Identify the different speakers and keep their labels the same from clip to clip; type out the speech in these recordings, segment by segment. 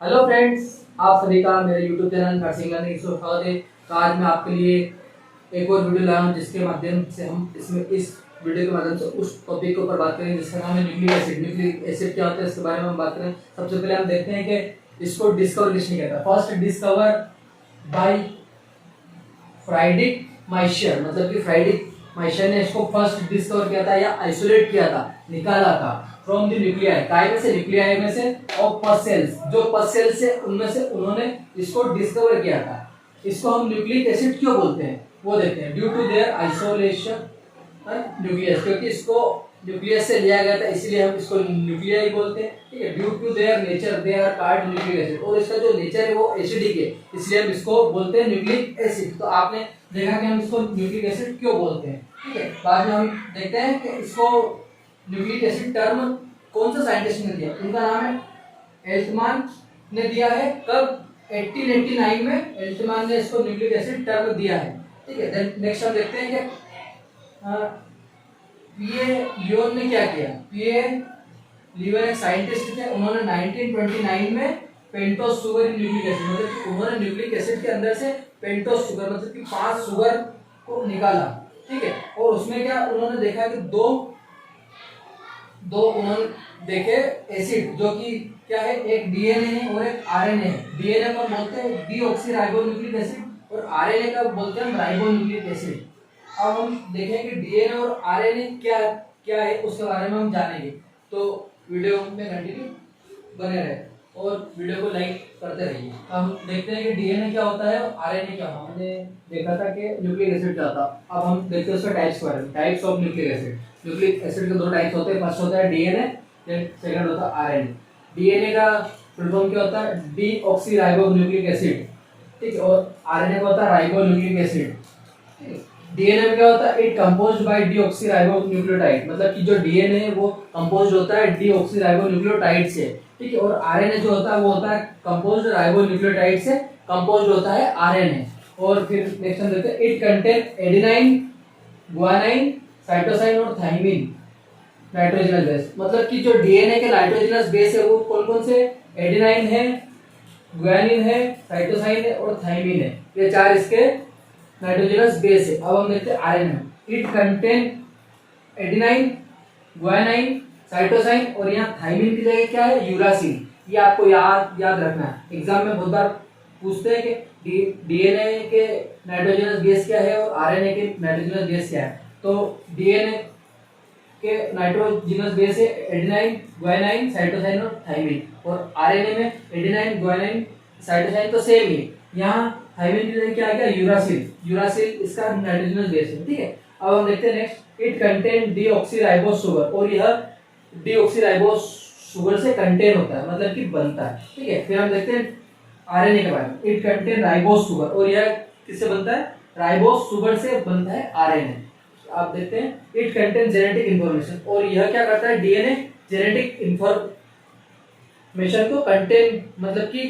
Speaker 1: Hello friends, आप सभी का मेरे यूट्यूब चैनल नर्सिंग लर्निंग में स्वागत है। तो आज मैं आपके लिए एक और वीडियो लाया हूँ जिसके माध्यम से हम इस वीडियो के माध्यम से उस टॉपिक के ऊपर बात करेंगे जिसका नाम है न्यूक्लिक एसिड। न्यूक्लिक एसिड क्या होता है इसके बारे में हम बात करें। सबसे पहले हम देखते हैं कि इसको डिस्कवर किसने किया था। फर्स्ट डिस्कवर बाय फ्राइडिक माइशर, मतलब कि फ्राइडिक माइशर ने इसको फर्स्ट डिस्कवर किया था या आइसोलेट किया था, निकाला था फ्रॉम द न्यूक्लियाई, काय में से, न्यूक्लियाई में से, और पस सेल्स, जो पस सेल्स से उनमें से उन्होंने इसको डिस्कवर किया था। इसको हम न्यूक्लिक एसिड क्यों बोलते हैं वो देखते हैं। Due to their isolation nucleus, क्योंकि इसको न्यूक्लियस से लिया गया था इसलिए हम इसको न्यूक्लियाई बोलते हैं। ठीक है, due to their nature they are called nucleic acid, और इसका जो नेचर है वो एसिडिक है इसलिए हम इसको बोलते हैं न्यूक्लिक एसिड। तो आपने देखा कि हम इसको न्यूक्लिक एसिड क्यों बोलते हैं। ठीक है, बाद में हम देखते हैं कि इसको न्यूक्लिक एसिड टर्म कौन सा साइंटिस्ट ने दिया। उनका नाम है एल्टमान ने दिया है। कब? 1889 में एल्टमान ने इसको न्यूक्लिक एसिड टर्म दिया है। ठीक है, देन नेक्स्ट हम देखते हैं कि पीए लियोन ने क्या किया। पीए लियोन एक साइंटिस्ट थे, उन्होंने 1929 में पेंटोस शुगर न्यूक्लिक एसिड, मतलब उन्होंने न्यूक्लिक एसिड के अंदर से पेंटोस शुगर मतलब कि 5 शुगर को निकाला। ठीक है, और उसमें क्या उन्होंने देखा कि दो उन्होंने देखे एसिड जो कि क्या है, एक डीएनए है और एक आरएनए है। डीएनए को बोलते हैं डीऑक्सीराइबोन्यूक्लिक एसिड और आरएनए का बोलते हैं राइबोन्यूक्लिक एसिड। अब हम देखेंगे डीएनए और आरएनए क्या क्या है उसके बारे में हम जानेंगे। तो वीडियो में कंटिन्यू बने रहे और वीडियो को लाइक करते रहिए। हम देखते हैं कि डीएनए क्या होता है और आरएनए क्या होता है। हमने देखा था कि न्यूक्लिक एसिड क्या था। अब हम देखते हैं उसके टाइप्स के बारे में। Types of nucleic acid. Nucleic acid के 2 टाइप्स होते हैं। फर्स्ट होता है डीएनए, सेकंड होता है आरएनए। डीएनए का फुल फॉर्म क्या होता है? Deoxyribonucleic acid. ठीक है, और आरएनए का होता है राइबोन्यूक्लिक एसिड। डीएनए में क्या होता है? इट कंपोज्ड बाय डीऑक्सीराइबोन्यूक्लियोटाइड, मतलब कि जो डीएनए है वो कंपोज्ड होता है डीऑक्सीराइबोन्यूक्लियोटाइड से। ठीक है, और आरएनए जो होता है वो होता है कंपोज्ड राइबोन्यूक्लियोटाइड से कंपोज्ड होता है आरएनए। और फिर नेक्स्ट हम देखते हैं it contain adenine, guanine, cytosine और थाइमिन नाइट्रोजनस बेस, मतलब कि जो डीएनए के नाइट्रोजनस बेस है वो कौन कौन से? एडेनाइन है, गुआनिन है, साइटोसाइन है और थाइमिन है। ये 4 इसके नाइट्रोजनस बेस है। अब हम देखते हैं RNA. It contain adenine, guanine, cytosine और यहाँ थाइमिन की जगह क्या है? यूरासिल। ये आपको याद रखना है। एग्जाम में बहुत बार पूछते हैं कि डीएनए के नाइट्रोजनस बेस क्या है और आरएनए के नाइट्रोजनस बेस क्या है। तो डीएनए के नाइट्रोजनस बेस है एडेनाइन, गुआनाइन, साइटोसाइन और थाइमिन, और आरएनए में एडेनाइन, गुआनाइन, साइटोसाइन तो सेम ही। यहाँ थाइमिन की जगह क्या आ गया? यूरासिल। यूरासिल इसका नाइट्रोजनस बेस है। ठीक है, अब हम देखते हैं next. It contain deoxyribose sugar, और यह डीऑक्सीराइबोस शुगर से कंटेन होता है, मतलब कि बनता है। ठीक है, फिर हम देखते हैं आरएनए के बारे में। इट कंटेन राइबोस शुगर, और यह किससे बनता है? राइबोस शुगर से बनता है आरएनए। आप देखते हैं इट कंटेन जेनेटिक इंफॉर्मेशन, और यह क्या करता है? डीएनए जेनेटिक इंफॉर्मेशन को कंटेन मतलब कि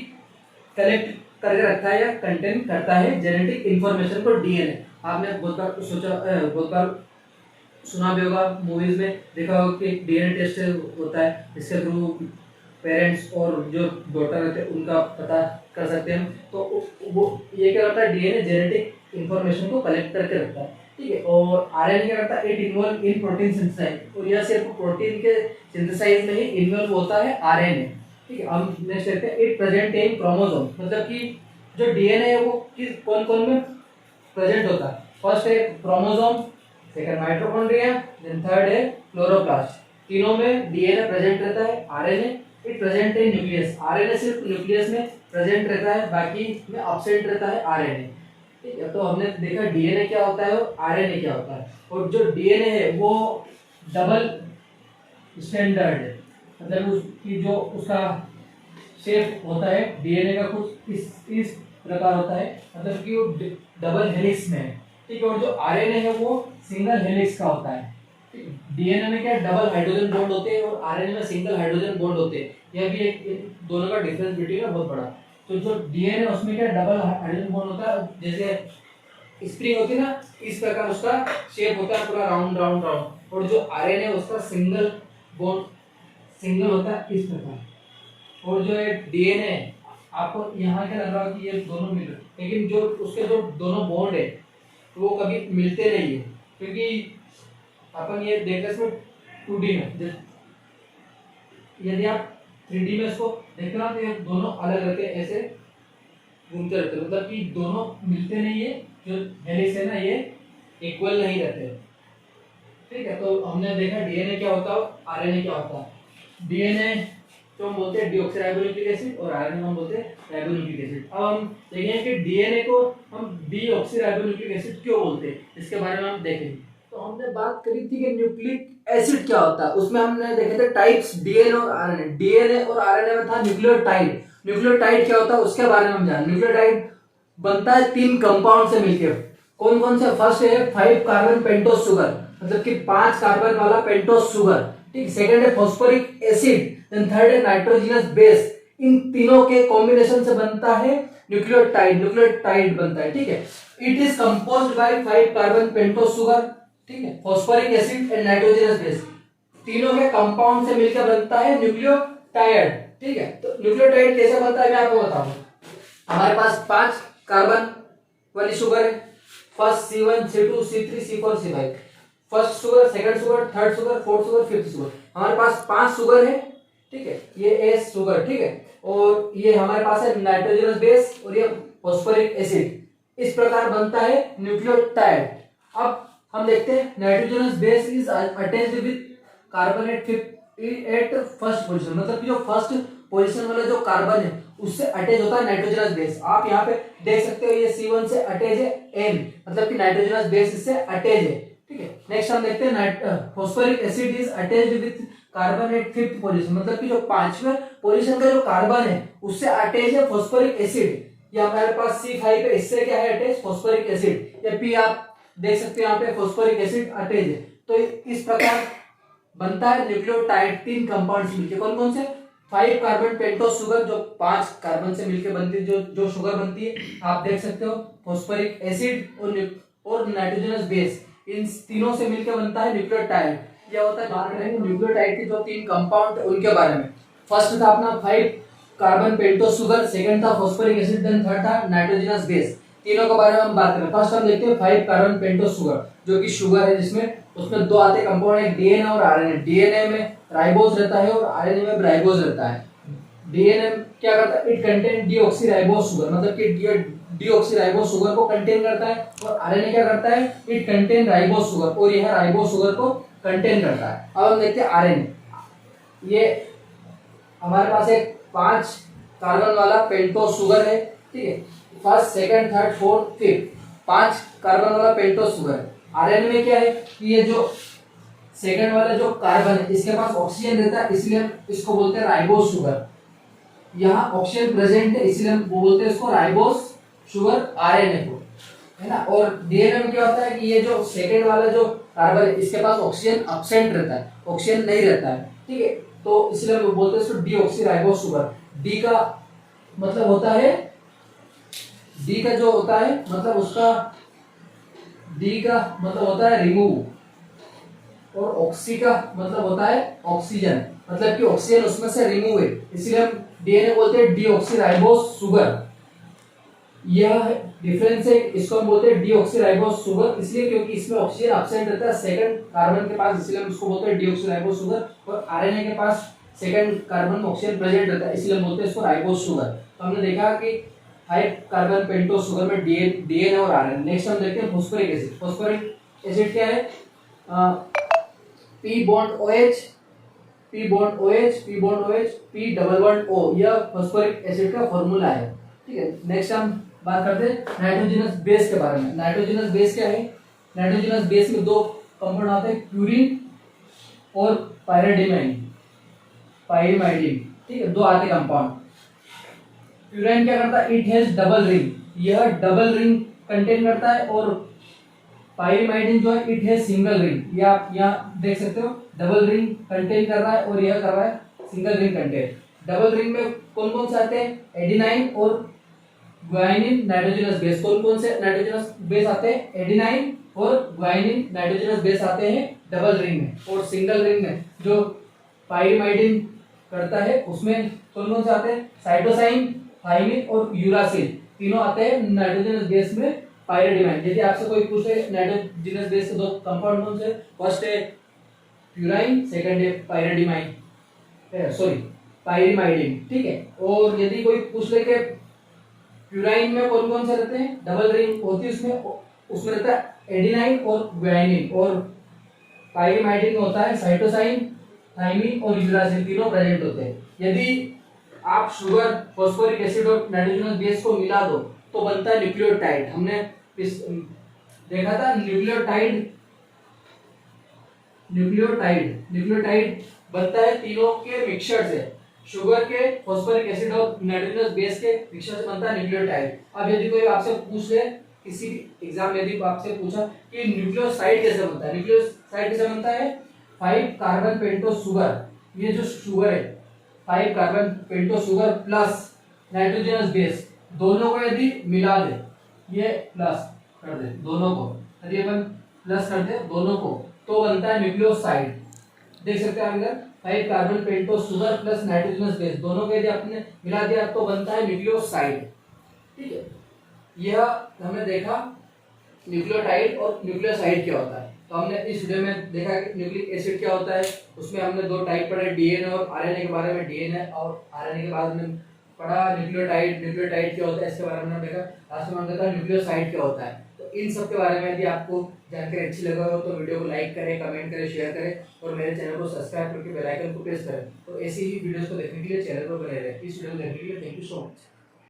Speaker 1: कलेक्ट करके रखता है या कंटेन करता है जेनेटिक इंफॉर्मेशन को डीएनए। आपने बहुत बार सुना भी होगा, मूवीज में देखा होगा कि डीएनए टेस्ट होता है, इसके थ्रू पेरेंट्स और जो डॉटर रहते हैं उनका पता कर सकते हैं। तो वो ये क्या करता है? डीएनए जेनेटिक इंफॉर्मेशन को कलेक्ट करके रखता है। ठीक है, और आरएनए क्या करता है? It involve in protein synthesize, और यह सिर्फ प्रोटीन के सिंथेसाइज में ही इन्वॉल्व होता है आरएनए। ठीक है, हम नेक्स्ट देखते हैं इट प्रेजेंट इन क्रोमोसोम, मतलब कि जो डीएनए है वो किस कौन कौन में प्रेजेंट होता है? फर्स्ट है chromosome, second mitochondria, then third है क्लोरोप्लास्ट। तीनों में डीएनए प्रेजेंट रहता है। RNA it present in nucleus, RNA सिर्फ न्यूक्लियस में प्रेजेंट रहता है, बाकी में एब्सेंट रहता है आरएनए। ठीक है, तो हमने देखा डीएनए क्या होता है और आरएनए क्या होता है। और जो डीएनए है वो डबल स्टैंडर्ड है, मतलब उसकी जो उसका शेप होता है डीएनए का कुछ इस प्रकार होता है, मतलब कि वो डबल हेलिक्स में है। ठीक है, और जो आरएनए है वो सिंगल हेलिक्स का होता है। डीएनए में क्या डबल हाइड्रोजन बॉन्ड होते हैं और आरएनए में सिंगल हाइड्रोजन बॉन्ड होते हैं। यह भी एक इन दोनों का डिफरेंस बिटवीन है बहुत बड़ा। तो जो डीएनए उसमें क्या डबल हाइड्रोजन बॉन्ड होता है, जैसे स्प्रिंग होती है ना, इस प्रकार उसका शेप होता है, पूरा राउंड राउंड राउंड। और जो आरएनए उसका सिंगल बॉन्ड सिंगल होता है इस प्रकार। और जो है डीएनए, आपको यहाँ क्या लग रहा है कि ये दोनों मिल रहे, लेकिन जो उसके जो दोनों बॉन्ड है वो कभी मिलते नहीं है, क्योंकि अपन ये देखें इसमें 2D में, यदि आप 3D में इसको देखना तो ये दोनों अलग रहते हैं, ऐसे घूमते रहते हैं, मतलब कि दोनों मिलते नहीं है, जो हेलिक्स है ना ये इक्वल नहीं रहते। ठीक है, तो हमने देखा डीएनए क्या होता है, आरएनए क्या होता है। डीएनए जो हम बोलते हैं डीऑक्सीराइबोन्यूक्लिक एसिड और आरएनए हम बोलते हैं राइबोन्यूक्लिक एसिड। अब हम देखेंगे कि डीएनए को हम डीऑक्सीराइबोन्यूक्लिक एसिड क्यों बोलते हैं, इसके बारे में हम देखेंगे। तो हमने बात करी थी कि न्यूक्लिक एसिड क्या होता है, उसमें हमने देखे थे टाइप्स डीएनए और आरएनए। डीएनए और आरएनए में था न्यूक्लियोटाइड। न्यूक्लियोटाइड क्या होता है उसके बारे में हम जानें। न्यूक्लियोटाइड बनता है 3 कंपाउंड से मिलकर। कौन कौन से? फर्स्ट है 5 कार्बन पेंटोस शुगर, मतलब कि 5 कार्बन वाला पेंटोस शुगर। ठीक, सेकंड है फॉस्फोरिक एसिड, देन थर्ड है नाइट्रोजनस बेस। इन तीनों के कॉम्बिनेशन से बनता है न्यूक्लियोटाइड। न्यूक्लियोटाइड बनता है। ठीक है, it is composed bye 5 carbon pentose sugar, ठीक है, phosphoric acid and nitrogenous base. तीनों के कंपाउंड से मिलकर बनता है न्यूक्लियोटाइड। ठीक है, तो न्यूक्लियोटाइड कैसे बनता है मैं आपको बताऊं। हमारे पास 5 कार्बन वाली शुगर है, first C1 C2 C3 C4 C5। First sugar, second sugar, third sugar, fourth sugar, fifth sugar. हमारे पास 5 शुगर है। ठीक है, ये एस शुगर, ठीक है, और ये हमारे पास है नाइट्रोजनस बेस और ये फॉस्फोरिक एसिड। इस प्रकार बनता है न्यूक्लियोटाइड। अब हम देखते हैं nitrogenous base is attached with carbon at first position, मतलब कि जो फर्स्ट पोजीशन वाला जो कार्बन है उससे अटैच होता है नाइट्रोजनस बेस। आप यहाँ पे देख सकते हो ये C1 से अटैच है N, मतलब कि नाइट्रोजनस बेस इससे अटैच है। ठीक है, नेक्स्ट हम देखते हैं phosphoric acid is attached with carbon at fifth position, मतलब कि जो 5वें पोजीशन का जो कार्बन है उससे अटैच है फॉस्फोरिक एसिड। ये हमारे पास C5 है, इससे क्या है अटैच फॉस्फोरिक एसिड। या P आप देख सकते हो यहाँ पे फॉस्फोरिक एसिड अटैच है। तो इस प्रकार बनता है न्यूक्लियोटाइड 3 कंपाउंड से मिलकर। कौन कौन से? 5 कार्बन पेंटोस शुगर जो 5 कार्बन से मिलकर बनती है, जो शुगर बनती है आप देख सकते हो, फॉस्फोरिक एसिड और नाइट्रोजनस बेस, इन तीनों से मिलकर बनता है न्यूक्लियोटाइड। क्या होता है, बात करेंगे न्यूक्लियोटाइड के जो 3 कंपाउंड उनके बारे में। फर्स्ट था अपना 5 कार्बन पेंटोस शुगर, सेकंड था फॉस्फोरिक एसिड, देन थर्ड था नाइट्रोजनस बेस। तीनों के बारे में हम बात करें। फर्स्ट हम देखते हैं 5 कार्बन पेंटोस शुगर, जो कि शुगर है जिसमें उसमें 2 आते कंपाउंड है, डीएनए और आरएनए। डीएनए में राइबोज रहता है और आरएनए में राइबोज रहता है। डीएनए क्या करता है? इट कंटेन डीऑक्सीराइबोज शुगर, मतलब कि डीऑक्सीराइबोज शुगर को कंटेन करता है। और आरएनए क्या करता है? इट कंटेन राइबोज शुगर, और यह राइबोज शुगर को कंटेन करता है। अब हम देखते हैं आरएनए। ये हमारे पास एक 5 कार्बन वाला पेंटोस शुगर है। ठीक है, first second third fourth fifth 5 carbon वाला पेंटोस शुगर। आरएनए में क्या है कि ये जो सेकंड वाला जो कार्बन है इसके पास ऑक्सीजन रहता है, इसलिए हम इसको बोलते हैं राइबोज शुगर। यहाँ ऑक्सीजन प्रेजेंट है इसलिए हम वो बोलते हैं इसको राइबोज शुगर, आरएनए को, है ना। और डीएनए में क्या होता है कि ये जो सेकंड वाला जो कार्बन है इसके पास ऑक्सीजन एब्सेंट रहता है, ऑक्सीजन नहीं रहता है। ठीक है, तो इसलिए हम बोलते हैं इसको डीऑक्सीराइबोज शुगर। डी का मतलब होता है, डी का जो होता है मतलब उसका डी का मतलब होता है रिमूव, और ऑक्सी का मतलब होता है ऑक्सीजन, मतलब कि ऑक्सीजन उसमें से रिमूव है, इसलिए हम डीएनए बोलते हैं डीऑक्सीराइबोज शुगर। यह डिफरेंस है, इसको हम बोलते हैं डीऑक्सीराइबोज शुगर इसलिए क्योंकि इसमें ऑक्सीजन एब्सेंट रहता है सेकंड कार्बन के पास, इसलिए हम उसको बोलते हैं डीऑक्सीराइबोज शुगर। और आरएनए के पास सेकंड कार्बन में ऑक्सीजन प्रेजेंट रहता है इसलिए हम बोलते हैं इसको राइबोज शुगर। तो हमने देखा कि 5 कार्बन पेंटोस शुगर में डीएनए और आरएनए। नेक्स्ट हम देखते हैं फॉस्फोरिक एसिड। फॉस्फोरिक एसिड क्या है? P bond OH, P bond OH, P bond OH, P double bond O, यह फॉस्फोरिक एसिड का फॉर्मूला है। ठीक है, नेक्स्ट हम बात करते हैं नाइट्रोजनस बेस के बारे में। नाइट्रोजनस बेस क्या है? नाइट्रोजनस बेस में 2 कंपाउंड आते हैं, प्यूरिन और पायरिडिमाइन, पायरिमाइडिन। ठीक है, 2 आते कंपाउंड। प्यूरिन क्या करता है? इट हैज डबल रिंग, यह डबल रिंग कंटेन करता है। और पायरिमाइडिन जो है इट हैज सिंगल रिंग, ये आप यहाँ देख सकते हो, डबल रिंग कंटेन कर रहा है और यह कर रहा है single ring contain. Double ring में कौन कौन से आते हैं? एडिनाइन और ग्वानिन नाइट्रोजनस बेस। कौन कौन से नाइट्रोजनस बेस आते हैं? एडिनाइन और ग्वानिन नाइट्रोजनस बेस आते हैं डबल रिंग में। और सिंगल रिंग में जो पायरिमाइडिन करता है उसमें कौन कौन से आते हैं, साइटोसाइन, थाइमिन और यूरासिल तीनों आते हैं नाइट्रोजनस बेस में पायरिडिमाइन। यदि आपसे कोई पूछे नाइट्रोजनस बेस के दो कंपाउंड कौन से, फर्स्ट है प्यूराइन, सेकंड है पायरिडिमाइन, सॉरी पायरिमाइडिन, ठीक है। और यदि कोई पूछ ले कि प्यूराइन में कौन कौन से रहते हैं, डबल रिंग होती है उसमें रहता है एडिनाइन और ग्वानिन, और पायरिमाइडिन में होता है साइटोसाइन, थाइमिन और यूरासिल तीनों प्रेजेंट होते हैं। यदि आप शुगर, फॉस्फोरिक एसिड और नाइट्रोजनस बेस को मिला दो तो बनता है न्यूक्लियोटाइड। हमने देखा था न्यूक्लियोटाइड बनता है तीनों के मिक्सचर से, शुगर के, फॉस्फोरिक एसिड और नाइट्रोजनस बेस के मिक्सचर से बनता है न्यूक्लियोटाइड। अब यदि कोई आपसे पूछ ले किसी एग्जाम में, यदि आपसे पूछा कि न्यूक्लियोसाइड कैसे बनता है, न्यूक्लियोसाइड कैसे बनता है, 5 कार्बन पेंटोस शुगर, ये जो शुगर है 5 carbon pentose sugar plus nitrogenous base, दोनों को यदि मिला दे, ये प्लस कर दे दोनों को, यदि अपन प्लस कर दे दोनों को तो बनता है न्यूक्लियोसाइड। देख सकते हैं आप इधर 5 carbon pentose sugar plus nitrogenous base, दोनों को यदि आपने मिला दिया तो बनता है न्यूक्लियोसाइड, ठीक है। यह हमने देखा न्यूक्लियोटाइड और न्यूक्लियोसाइड क्या होता है। तो हमने इस वीडियो में देखा कि न्यूक्लिक एसिड क्या होता है, उसमें हमने दो टाइप पढ़े, डीएनए और आरएनए के बारे में। डीएनए और आरएनए के बाद हमने पढ़ा न्यूक्लियोटाइड क्या होता है, इसके बारे में हमने देखा। लास्ट में हमने देखा न्यूक्लियोसाइड क्या होता है। तो इन सब के बारे में यदि आपको जानकारी अच्छी लगा हो तो वीडियो को लाइक करें, कमेंट करें, शेयर करें और मेरे चैनल को सब्सक्राइब करके बेल आइकन को प्रेस करें। तो ऐसी ही वीडियोस को देखने के लिए चैनल पर बने रहें। इस वीडियो को देखने के लिए थैंक यू सो मच।